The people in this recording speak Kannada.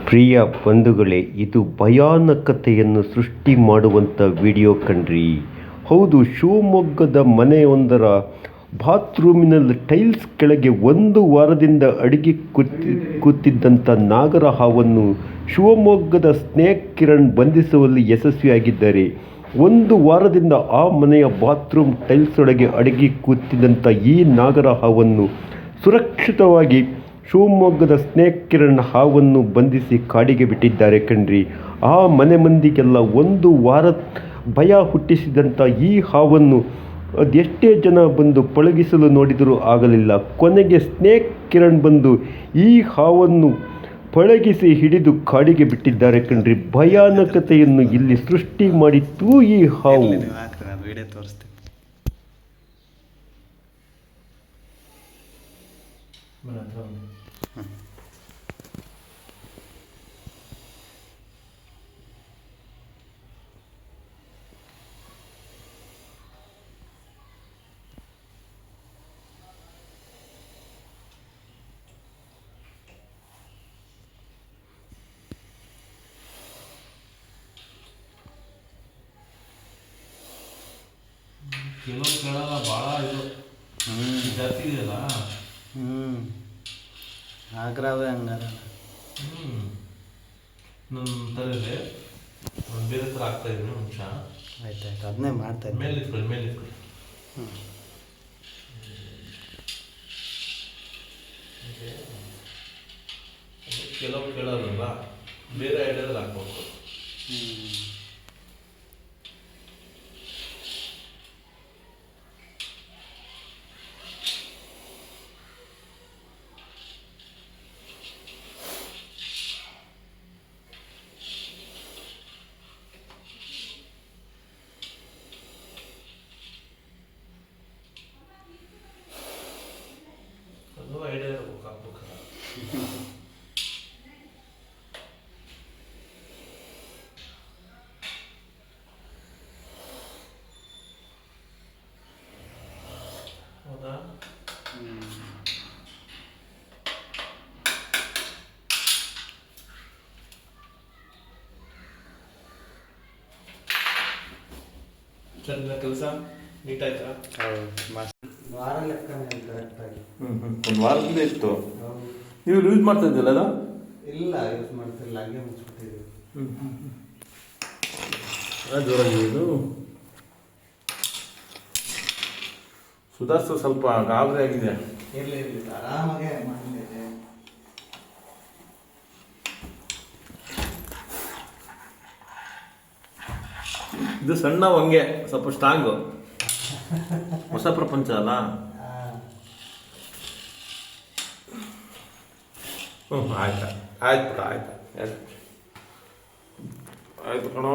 ಪ್ರಿಯ ಬಂಧುಗಳೇ, ಇದು ಭಯಾನಕತೆಯನ್ನು ಸೃಷ್ಟಿ ಮಾಡುವಂಥ ವಿಡಿಯೋ ಕಣ್ರಿ. ಹೌದು, ಶಿವಮೊಗ್ಗದ ಮನೆಯೊಂದರ ಬಾತ್ರೂಮಿನಲ್ಲಿ ಟೈಲ್ಸ್ ಕೆಳಗೆ 1 ವಾರದಿಂದ ಅಡಗಿ ಕೂತಿದ್ದಂಥ ನಾಗರ ಹಾವನ್ನು ಶಿವಮೊಗ್ಗದ ಸ್ನೇಕ್ ಕಿರಣ್ ಬಂಧಿಸುವಲ್ಲಿ ಯಶಸ್ವಿಯಾಗಿದ್ದಾರೆ. 1 ವಾರದಿಂದ ಆ ಮನೆಯ ಬಾತ್ರೂಮ್ ಟೈಲ್ಸ್ ಒಳಗೆ ಅಡಗಿ ಕೂತಿದ್ದಂಥ ಈ ನಾಗರ ಹಾವನ್ನು ಸುರಕ್ಷಿತವಾಗಿ ಶಿವಮೊಗ್ಗದ ಸ್ನೇಕ್ ಕಿರಣ್ ಹಾವನ್ನು ಬಂಧಿಸಿ ಕಾಡಿಗೆ ಬಿಟ್ಟಿದ್ದಾರೆ ಕಣ್ರಿ. ಆ ಮನೆ ಮಂದಿಗೆಲ್ಲ 1 ವಾರ ಭಯ ಹುಟ್ಟಿಸಿದಂಥ ಈ ಹಾವನ್ನು ಅದೆಷ್ಟೇ ಜನ ಬಂದು ಪಳಗಿಸಲು ನೋಡಿದರೂ ಆಗಲಿಲ್ಲ. ಕೊನೆಗೆ ಸ್ನೇಕ್ ಕಿರಣ್ ಬಂದು ಈ ಹಾವನ್ನು ಪಳಗಿಸಿ ಹಿಡಿದು ಕಾಡಿಗೆ ಬಿಟ್ಟಿದ್ದಾರೆ ಕಣ್ರಿ. ಭಯಾನಕತೆಯನ್ನು ಇಲ್ಲಿ ಸೃಷ್ಟಿ ಮಾಡಿತ್ತು ಈ ಹಾವು. ಕೆಲವು ಕೇಳಲ್ಲ, ಭಾಳ ಇದು ಜಾಸ್ತಿ ಇದೆಯಲ್ಲ. ಆಗ್ರಾವೆ ಹಂಗಾರ ನನ್ನ ತಲೆಯಲ್ಲಿ ಒಂದು ಬೇರೆ ಥರ ಆಗ್ತಾ ಇದ್ದೀನಿ. ನಿಮಿಷ ಆಯ್ತಾಯ್ತು, ಅದನ್ನೇ ಮಾಡ್ತಾ ಇದ್ದೀನಿ. ಮೇಲೆ ಇಟ್ಕೊಳ್ಳಿ. ಕೆಲವು ಕೇಳೋದಲ್ಲ, ಬೇರೆ ಐಡಿಯಾದಲ್ಲಿ ಹಾಕ್ಬೇಕು. ಅದು ಐಡಿಯಾ ಹಾಕ್ಬೇಕು. ಹೌದಾ? ಸರಿ, ಕೆಲಸ ನೀಟ್ ಆಯ್ತಾ? ವಾರ ಲೆಕ್ಕನೇ ಕರೆಕ್ಟಾಗಿ. ಒಂದು ವಾರದಿಂದ ಇತ್ತು. ನೀವು ಯೂಸ್ ಮಾಡ್ತಾ ಇದ್ದಿಲ್ಲ ಅದು? ಇಲ್ಲ, ಯೂಸ್ ಮಾಡ್ತಿಲ್ಲ, ಹಾಗೆ ಮುಚ್ಚಿಬಿಟ್ಟಿದ್ದೀವಿ. ಜೋರಾಗಿ ಇದು ಸುಧಾರಿಸೋ ಸ್ವಲ್ಪ ಗಾಬರಿ ಆಗಿದೆ. ಇರಲಿ ಆರಾಮಾಗೆ ಮಾಡಿದೆ. ಇದು ಸಣ್ಣ ಹೊಂಗೆ, ಸ್ವಲ್ಪ ಸ್ಟ್ರಾಂಗು. ಹೊಸ ಪ್ರಪಂಚ ಅಲ್ಲ. ಆಯ್ತು ಕಣೋ.